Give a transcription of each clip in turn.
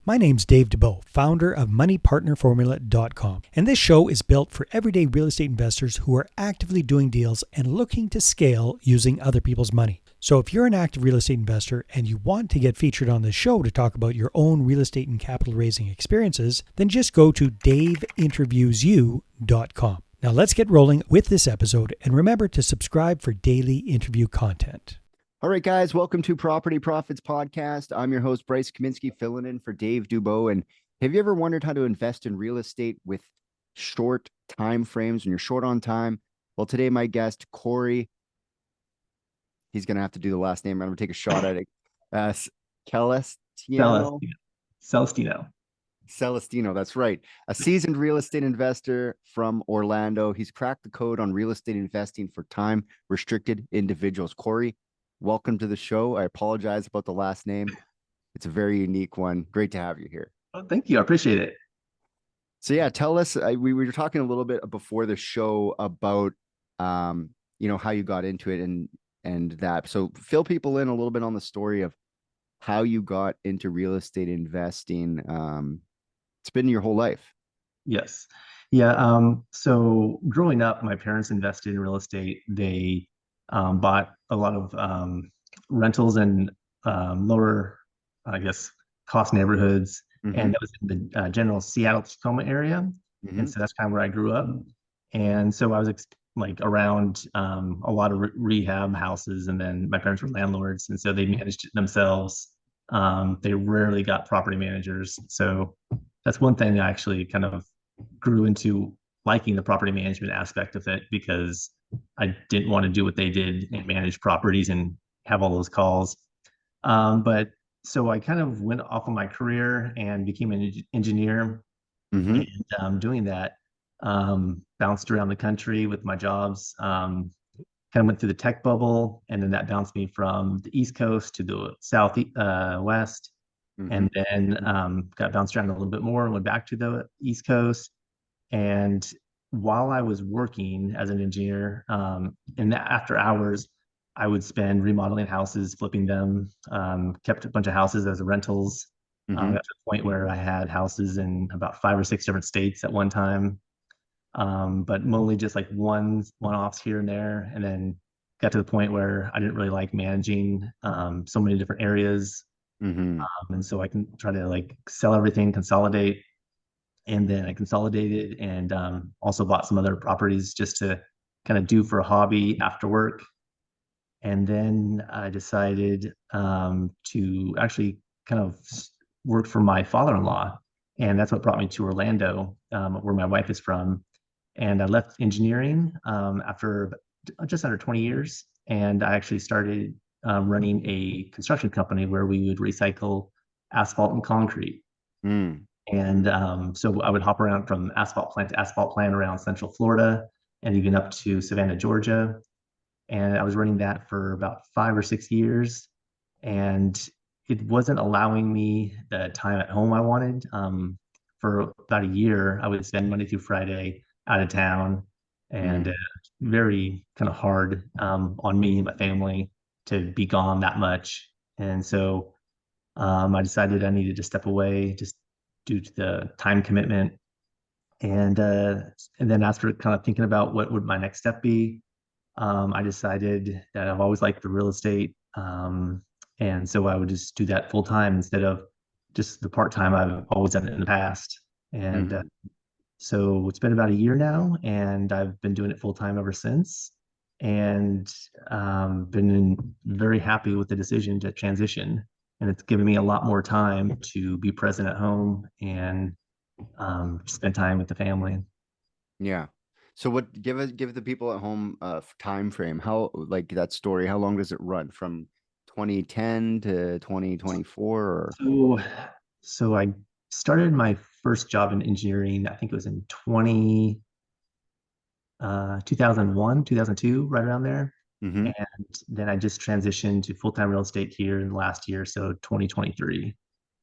My name's Dave DeBow, founder of MoneyPartnerFormula.com, and this show is built for everyday real estate investors who are actively doing deals and looking to scale using other people's money. So if you're an active real estate investor and you want to get featured on this show to talk about your own real estate and capital raising experiences, then just go to daveinterviewyou.com. Now let's get rolling with this episode, and remember to subscribe for daily interview content. All right, guys, welcome to Property Profits Podcast. I'm your host, Bryce Kaminsky, filling in for Dave Dubow. And have you ever wondered how to invest in real estate with short time frames when you're short on time? Well, today, my guest, Cory, he's going to have to do the last name. I'm going to take a shot at it. Celestino. Celestino, that's right. A seasoned real estate investor from Orlando. He's cracked the code on real estate investing for time-restricted individuals. Cory, welcome to the show. I apologize about the last name. It's a very unique one. Great to have you here. Oh, thank you. I appreciate it. So yeah, tell us, we were talking a little bit before the show about, how you got into it and that. So fill people in a little bit on the story of how you got into real estate investing. It's been your whole life. Yes. Yeah. So growing up, my parents invested in real estate. They bought a lot of rentals in lower, cost neighborhoods. Mm-hmm. And that was in the general Seattle, Tacoma area. Mm-hmm. And so that's kind of where I grew up. And so I was around a lot of rehab houses, and then my parents were landlords, and so they managed it themselves. They rarely got property managers. So that's one thing I actually kind of grew into liking the property management aspect of it, because I didn't want to do what they did and manage properties and have all those calls. But so I kind of went off of my career and became an engineer. Mm-hmm. And doing that, bounced around the country with my jobs, kind of went through the tech bubble, and then that bounced me from the East Coast to the West. Mm-hmm. And then got bounced around a little bit more and went back to the East Coast. And while I was working as an engineer, in the after hours, I would spend remodeling houses, flipping them, kept a bunch of houses as rentals. Mm-hmm. Got to the point where I had houses in about 5 or 6 different states at one time, but mostly just like one-offs here and there. And then got to the point where I didn't really like managing so many different areas. Mm-hmm. And so I can try to sell everything, consolidate. And then I consolidated and also bought some other properties just to kind of do for a hobby after work. And then I decided to actually kind of work for my father-in-law. And that's what brought me to Orlando, where my wife is from. And I left engineering after just under 20 years. And I actually started running a construction company where we would recycle asphalt and concrete. Mm. And so I would hop around from asphalt plant to asphalt plant around Central Florida and even up to Savannah, Georgia. And I was running that for about 5 or 6 years. And it wasn't allowing me the time at home I wanted. For about a year, I would spend Monday through Friday out of town, and very kind of hard on me and my family to be gone that much. And so I decided I needed to step away just due to the time commitment. And then after kind of thinking about what would my next step be, I decided that I've always liked the real estate. And so I would just do that full time instead of just the part time I've always done it in the past. And so it's been about a year now, and I've been doing it full time ever since. And been very happy with the decision to transition. And it's given me a lot more time to be present at home and spend time with the family. Yeah. So what, give the people at home a time frame, how, that story, how long does it run, from 2010 to 2024? Or? So I started my first job in engineering, I think it was in 2001, 2002, right around there. Mm-hmm. And then I just transitioned to full-time real estate here in the last year, so 2023.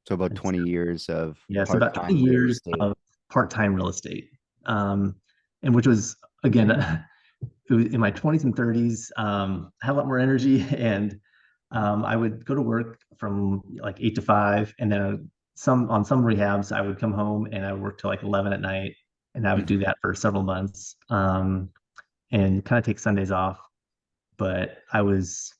So about 20 years of about 20 years of part-time real estate. And which was, again, it was in my 20s and 30s, I had a lot more energy, and I would go to work from 8 to 5, and then some rehabs, I would come home and I would work till like 11 at night, and I would do Mhm. that for several months, and kind of take Sundays off. But I was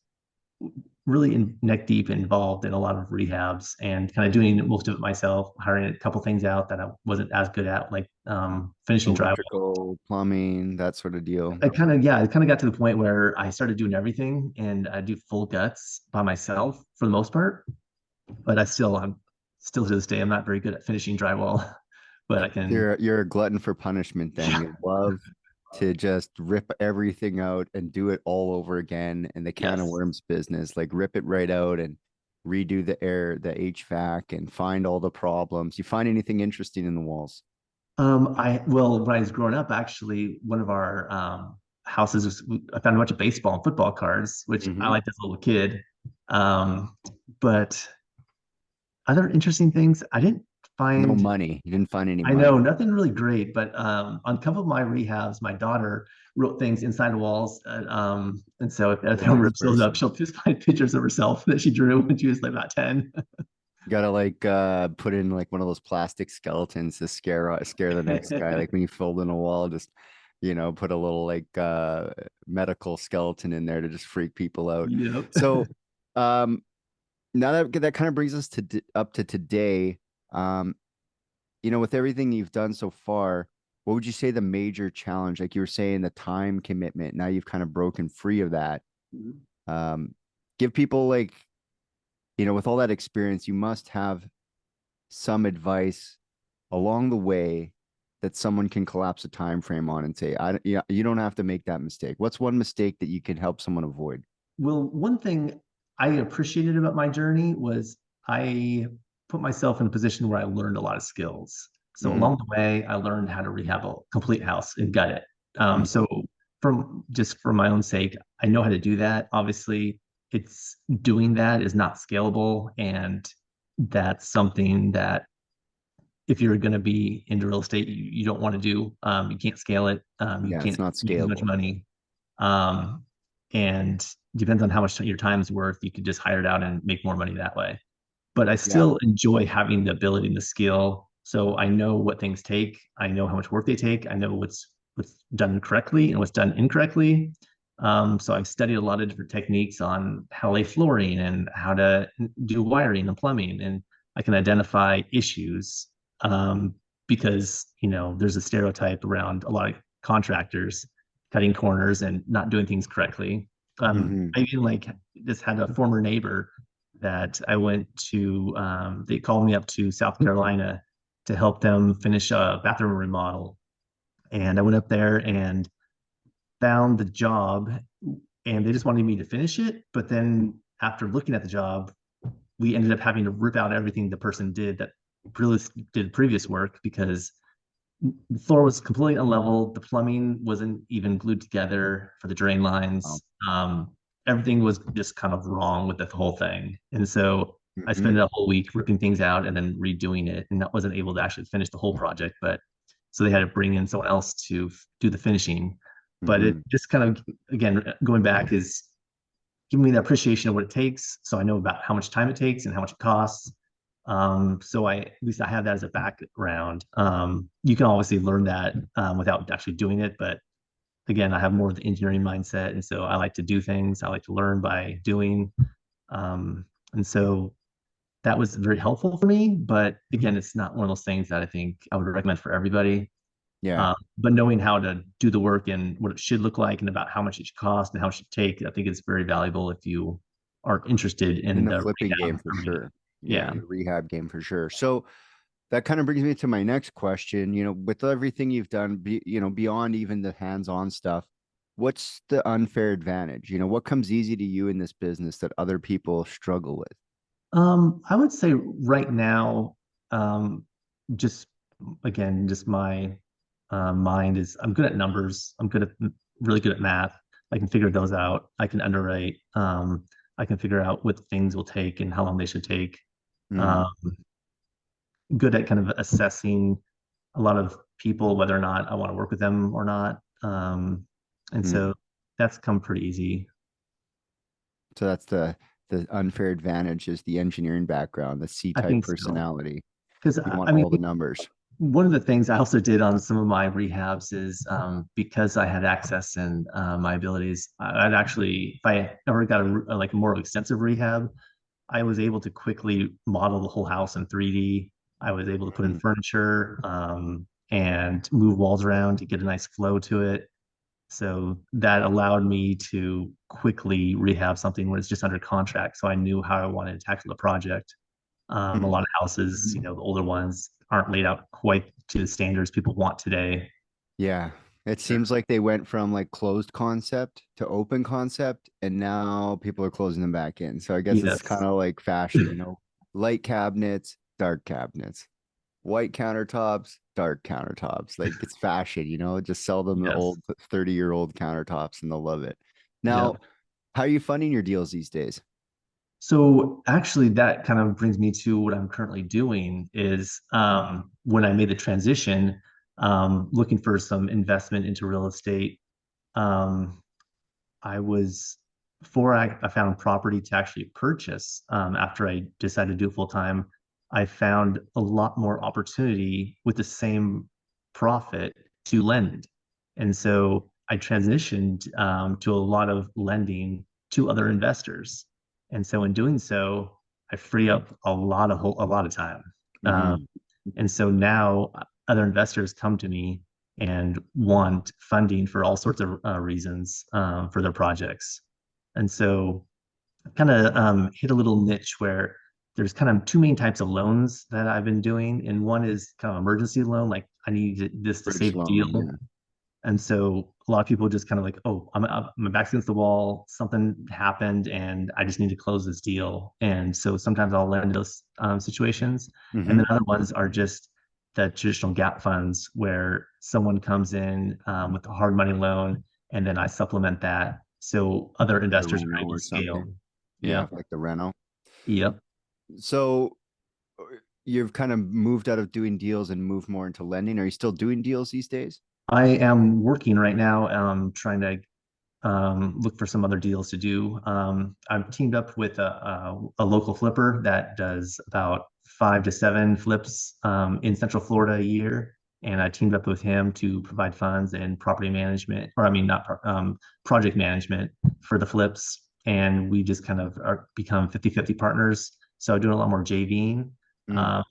really neck deep involved in a lot of rehabs and kind of doing most of it myself, hiring a couple things out that I wasn't as good at, like finishing drywall. Electrical, plumbing, that sort of deal. I kind of got to the point where I started doing everything and I do full guts by myself for the most part. But I'm still to this day, I'm not very good at finishing drywall, but I can, You're a glutton for punishment then. yeah, You love to just rip everything out and do it all over again in the can of yes. worms business. Like rip it right out and redo the air, the HVAC, and find all the problems. You find anything interesting in the walls? Well, when I was growing up, actually, one of our houses I found a bunch of baseball and football cards, which I Hmm. liked as a little kid. Um, but other interesting things, I didn't No find. money. You didn't find any I know money. nothing really great, but on a couple of my rehabs, my daughter wrote things inside the walls, and so if What a everyone nice rips those up, person. she'll just find pictures of herself that she drew when she was like about 10. You gotta like put in like one of those plastic skeletons to scare the next guy. Like when you fold in a wall, just put a little like medical skeleton in there to just freak people out. Yep. So um now that kind of brings us up to today. Um, with everything you've done so far, what would you say the major challenge? Like you were saying, the time commitment. Now you've kind of broken free of that. Um, Give people like, with all that experience, you must have some advice along the way that someone can collapse a time frame on and say, yeah, you don't have to make that mistake. What's one mistake that you can help someone avoid? Well, one thing I appreciated about my journey was I put myself in a position where I learned a lot of skills. So Hmm. along the way, I learned how to rehab a complete house and gut it. Hmm. So for my own sake, I know how to do that. Obviously, it's doing that is not scalable, and that's something that if you're going to be into real estate, you don't want to do. You can't scale it. You Yeah, it's can't not make as much scalable. money. Um, and depends on how much your time is worth. You could just hire it out and make more money that way. But I Yeah. still enjoy having the ability and the skill. So I know what things take. I know how much work they take. I know what's done correctly and what's done incorrectly. So I've studied a lot of different techniques on how to lay flooring and how to do wiring and plumbing, and I can identify issues, um, because there's a stereotype around a lot of contractors cutting corners and not doing things correctly. Hmm. I even like just had a former neighbor that I went to. They called me up to South Carolina to help them finish a bathroom remodel, and I went up there and found the job, and they just wanted me to finish it. But then after looking at the job, we ended up having to rip out everything the person did that really did previous work because the floor was completely unlevel. The plumbing wasn't even glued together for the drain Wow. lines. Everything was just kind of wrong with the whole thing. And so I spent Hmm. a whole week ripping things out and then redoing it. And I wasn't able to actually finish the whole project, but so they had to bring in someone else to do the finishing. But it Hmm. just kind of, again, going back is giving me the appreciation of what it takes. So I know about how much time it takes and how much it costs. So at least I have that as a background. You can obviously learn that without actually doing it, but again, I have more of the engineering mindset, and so I like to do things. I like to learn by doing, um, and so that was very helpful for me. But again, it's not one of those things that I think I would recommend for everybody. Yeah. But knowing how to do the work and what it should look like and about how much it should cost and how much it should take, I think it's very valuable if you are interested In in the the flipping game rehab for arena. sure. Yeah, Yeah. in the rehab game for sure. So that kind of brings me to my next question. With everything you've done, beyond even the hands-on stuff, what's the unfair advantage? What comes easy to you in this business that other people struggle with? I would say right now, um, just again, just my mind is I'm good at numbers. I'm really good at math. I can figure those out. I can underwrite. I can figure out what things will take and how long they should take. Mm, Um, Good at kind of assessing a lot of people, whether or not I want to work with them or not. And mm. so that's come pretty easy. So that's the unfair advantage is the engineering background, the I C-type think so. personality. Because You want I mean, all the numbers. one of the things I also did on some of my rehabs is because I had access and my abilities, I'd actually, if I ever got like a more extensive rehab, I was able to quickly model the whole house in 3D. I was able to put in Mhm. furniture and move walls around to get a nice flow to it. So that allowed me to quickly rehab something when it's just under contract. So I knew how I wanted to tackle the project. A Mhm. lot of houses, the older ones aren't laid out quite to the standards people want today. Yeah. It seems like they went from like closed concept to open concept, and now people are closing them back in. So I guess it's kind Yes. of like fashion, light cabinets, dark cabinets, white countertops, dark countertops. Like it's fashion, just sell them the Yes. old 30-year-old countertops and they'll love it. Yeah. Now, how are you funding your deals these days? So actually that kind of brings me to what I'm currently doing is when I made the transition, looking for some investment into real estate. Um, I was before I found property to actually purchase after I decided to do it full time, I found a lot more opportunity with the same profit to lend. And so I transitioned to a lot of lending to other investors. And so in doing so, I free up a lot of time. Um, Hmm. and so now other investors come to me and want funding for all sorts of reasons for their projects. And so kind of hit a little niche where there's kind of two main types of loans that I've been doing. And one is kind of emergency loan, like I need this to Bridge save the loan, deal. yeah. And so a lot of people just kind of like, oh, my back's against the wall. Something happened, and I just need to close this deal. And so sometimes I'll lend those situations, and then Hmm. other ones are just the traditional gap funds where someone comes in with a hard money loan, and then I supplement that so other Like a investors are Reno able or to scale. something. Yeah, Yep. like the Reno. Yep. So you've kind of moved out of doing deals and moved more into lending. Are you still doing deals these days? I am working right now, trying to look for some other deals to do. I've teamed up with a local flipper that does about 5 to 7 flips in Central Florida a year. And I teamed up with him to provide funds and property management, or I mean, not project management for the flips. And we just kind of are become 50-50 partners. So doing a lot more JVing. Mm, Um,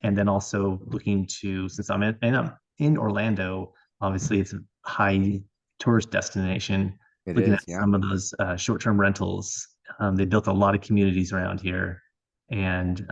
and then also looking to, since I'm in Orlando, obviously it's a high tourist destination, it looking at is, yeah. some of those short-term rentals. They built a lot of communities around here, and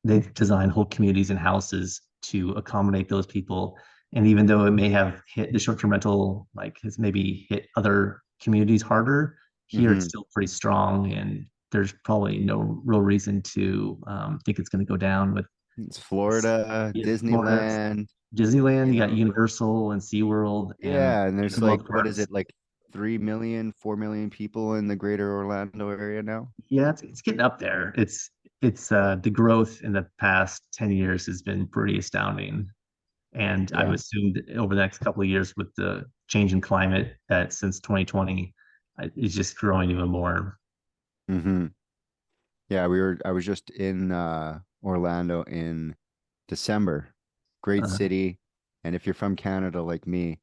they've designed whole communities and houses to accommodate those people. And even though it may have hit the short-term rental, like has maybe hit other communities harder, here it's Hmm. still pretty strong, and there's probably no real reason to think it's going to go down with It's Florida, yeah, Florida, Disneyland, Disneyland, you you got know. Universal and SeaWorld and Yeah, and there's both like, what is parks. it, like 3 million, 4 million people in the greater Orlando area now? Yeah, it's getting up there. It's the growth in the past 10 years has been pretty astounding. And I would Yeah. assume that over the next couple of years with the change in climate that since 2020 is just growing even more. Hmm. Yeah, I was just in Orlando in December. Great Uh, city. And if you're from Canada like me,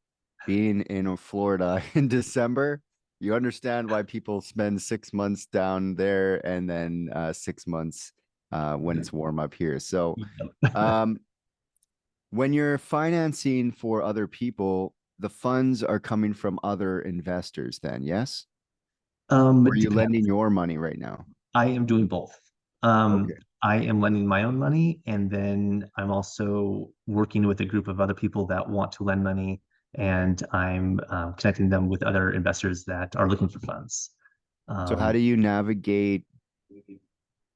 being in Florida in December, you understand why people spend 6 months down there and then 6 months when it's warm up here. So um, when you're financing for other people, the funds are coming from other investors then, yes? Or are it you lending depends. your money right now? I am doing both. Um, Okay. I am lending my own money, and then I'm also working with a group of other people that want to lend money, and I'm connecting them with other investors that are looking for funds. So how Um, do you navigate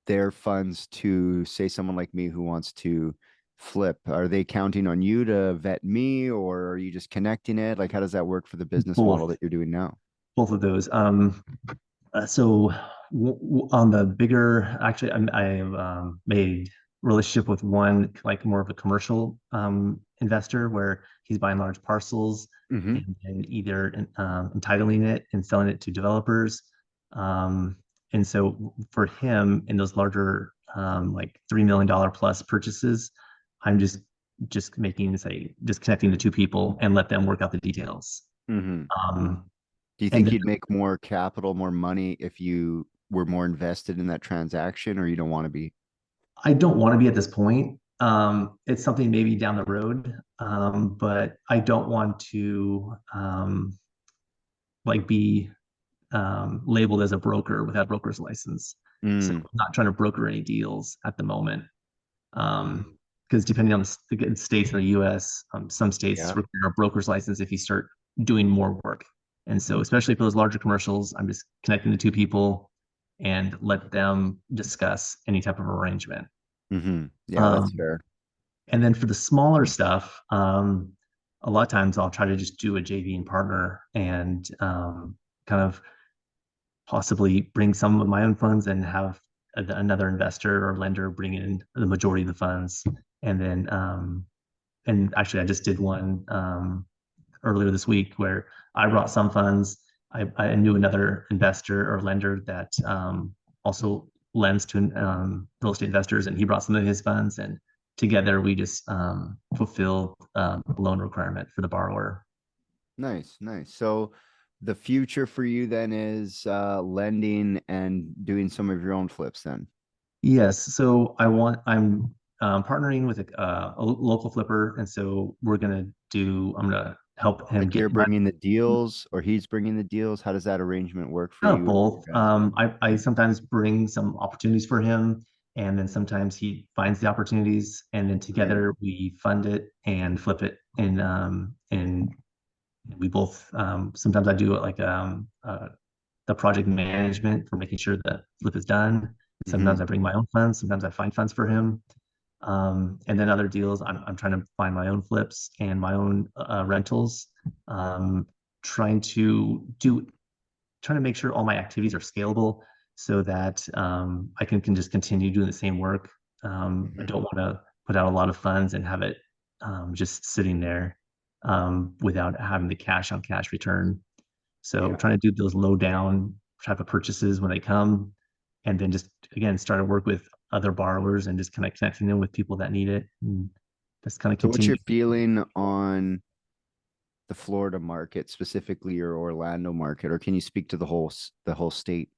their funds to, say, someone like me who wants to flip? Are they counting on you to vet me, or are you just connecting it? Like, how does that work for the business model both, that you're doing now? both of those. So on the bigger, actually, I've made relationship with one like more of a commercial investor where he's buying large parcels Hmm. and either entitling it and selling it to developers. Um, And so for him in those larger like $3 million plus purchases, I'm just making say disconnecting the two people and let them work out the details. Hmm. Um, Do you and think then you'd make more capital, more money if you were more invested in that transaction, or you don't want to be? I don't want to be at this point. It's something maybe down the road, but I don't want to like be labeled as a broker without a broker's license. So Mm, I'm not trying to broker any deals at the moment. Because depending on the states in the US, some states yeah. require a broker's license if you start doing more work. And so, especially for those larger commercials, I'm just connecting the two people and let them discuss any type of arrangement. Yeah, that's Um, fair. and then for the smaller stuff, a lot of times I'll try to just do a JV and partner and kind of possibly bring some of my own funds and have another investor or lender bring in the majority of the funds. And then, and actually, I just did one earlier this week where I brought some funds. I knew another investor or lender that also lends to real estate investors, and he brought some of his funds. And together, we just fulfilled a loan requirement for the borrower. Nice, nice. So the future for you then is lending and doing some of your own flips then. Yes, so I'm partnering with a local flipper, and so I'm gonna help him Like you're get my bringing the deals or he's bringing the deals. How does that arrangement work for you and both. your guys? I sometimes bring some opportunities for him, and then sometimes he finds the opportunities, and then Mm, together we fund it and flip it, and we both sometimes I do it like the project management for making sure that flip is done. mm-hmm. Sometimes I bring my own funds, sometimes I find funds for him. And then other deals, I'm trying to find my own flips and my own rentals. Um, trying to do, trying to make sure all my activities are scalable so that I can just continue doing the same work. I Mm-hmm. don't want to put out a lot of funds and have it just sitting there without having the cash on cash return. So Yeah. trying to do those low down type of purchases when they come, and then just again start to work with other borrowers and just kind of connecting them with people that need it, and just kind of So what's continue. your feeling on the Florida market, specifically your Orlando market, or can you speak to the whole state?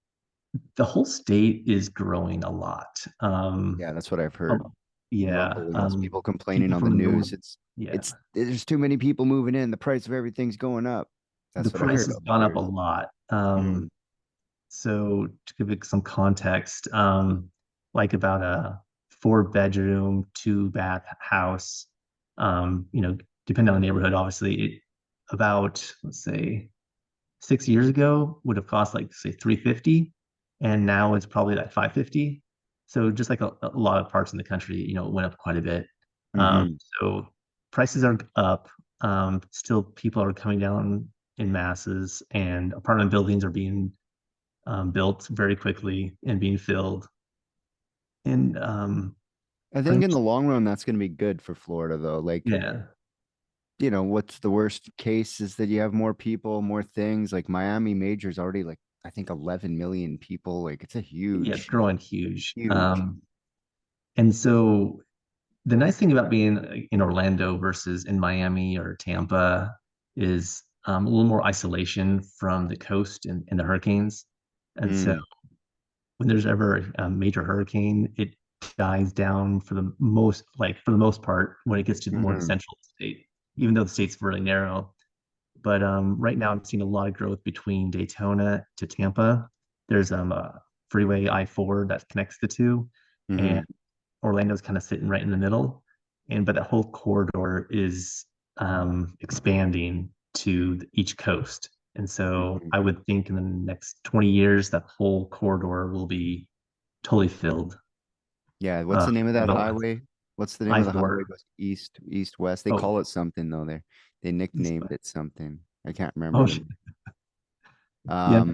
The whole state is growing a lot. Yeah, that's what I've Oh, heard. yeah, Rumblings, people complaining people on the from the north. news. Yeah, It's there's too many people moving in. The price of everything's going up. the That's what I price heard has up gone up a here. lot. Mm, So to give it some context, like about a 4 bedroom, 2 bath house, you know, depending on the neighborhood, obviously, about let's say 6 years ago would have cost like say 350, and now it's probably like 550. So just like a lot of parts in the country, it went up quite a bit. hmm. So prices are up. Still, people are coming down in masses, and apartment buildings are being built very quickly and being filled. And I pretty think in much, the long run, that's going to be good for Florida, though. Like, yeah, what's the worst case is that you have more people, more things. Like Miami Major's already like, I think 11 million people. Like, it's a yeah, it's huge, growing huge. huge. And so the nice thing about being in Orlando versus in Miami or Tampa is a little more isolation from the coast and the hurricanes. And so Mm, when there's ever a major hurricane, it dies down for the most part when it gets to more the hmm. central state, even though the state's really narrow. But right now, I'm seeing a lot of growth between Daytona to Tampa. There's a freeway I-4 that connects the two, and Hmm. Orlando's kind of sitting right in the middle. But that whole corridor is expanding to each coast. And so Hmm. I would think in the next 20 years, that whole corridor will be totally filled. Yeah. What's the name of that Development. highway? What's the name of the highway? I-4. Goes east, east, west. They Oh, call it something though. They east. nicknamed it something. I can't remember Oh, the name. yeah.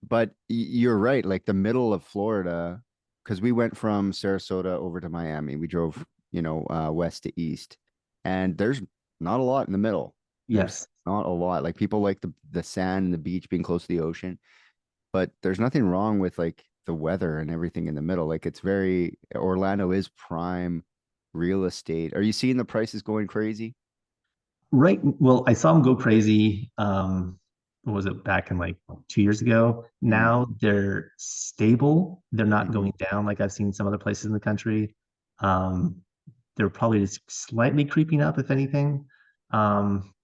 But you're right. Like the middle of Florida, because we went from Sarasota over to Miami. We drove, west to east, and there's not a lot in the middle. There's Yes. not a lot. Like people like the sand and the beach being close to the ocean. but there's nothing wrong with like the weather and everything in the middle. Like Orlando is prime real estate. Are you seeing the prices going crazy? Right. Well, I saw them go crazy. What was it back in like 2 years ago? Mm, Now they're stable. They're not mhm. going down like I've seen some other places in the country. Um, they're probably just slightly creeping up, if anything. Um,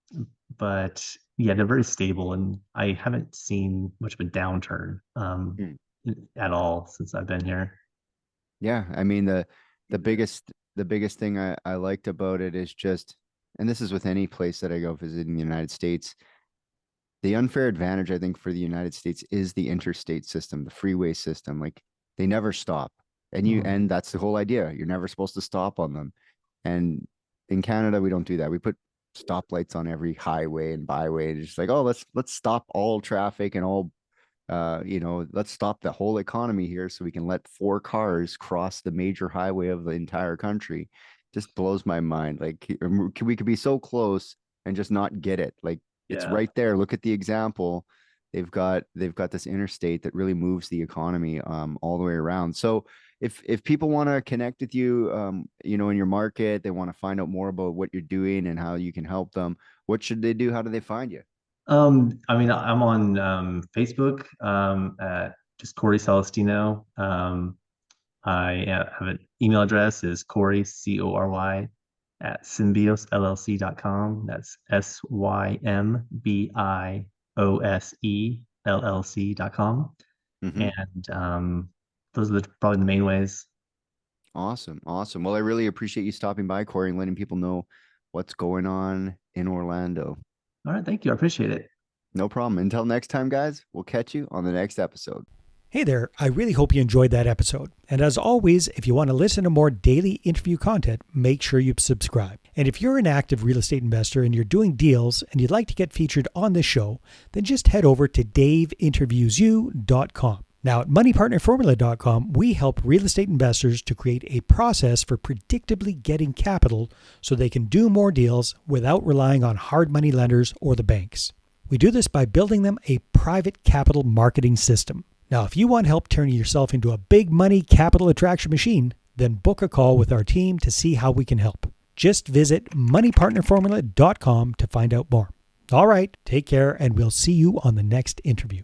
but yeah, they're very stable, and I haven't seen much of a downturn Mm. at all since I've been here. Yeah, I mean the biggest thing I liked about it is just, and this is with any place that I go visit in the United States, the unfair advantage I think for the United States is the interstate system, the freeway system. Like they never stop. And that's the whole idea. You're never supposed to stop on them. And in Canada, we don't do that. We put stoplights on every highway and byway. And it's just like, oh, let's stop all traffic and all let's stop the whole economy here so we can let 4 cars cross the major highway of the entire country. Just blows my mind. Like we could be so close and just not get it. Like it's Yeah. right there. Look at the example. They've got this interstate that really moves the economy all the way around. So if people want to connect with you, in your market, they want to find out more about what you're doing and how you can help them, what should they do? How do they find you? I mean, I'm on Facebook at just Cory Celestino. I have an email address is Cory, Cory, at symbiosllc.com. That's SYMBIOSE LLC.com. Hmm. And those are probably the main ways. Awesome. Awesome. Well, I really appreciate you stopping by, Cory, and letting people know what's going on in Orlando. All right. Thank you. I appreciate it. No problem. Until next time, guys, we'll catch you on the next episode. Hey there, I really hope you enjoyed that episode. And as always, if you want to listen to more daily interview content, make sure you subscribe. And if you're an active real estate investor and you're doing deals and you'd like to get featured on this show, then just head over to daveinterviewyou.com. Now at moneypartnerformula.com, we help real estate investors to create a process for predictably getting capital so they can do more deals without relying on hard money lenders or the banks. We do this by building them a private capital marketing system. Now, if you want help turning yourself into a big money capital attraction machine, then book a call with our team to see how we can help. Just visit moneypartnerformula.com to find out more. All right, take care, and we'll see you on the next interview.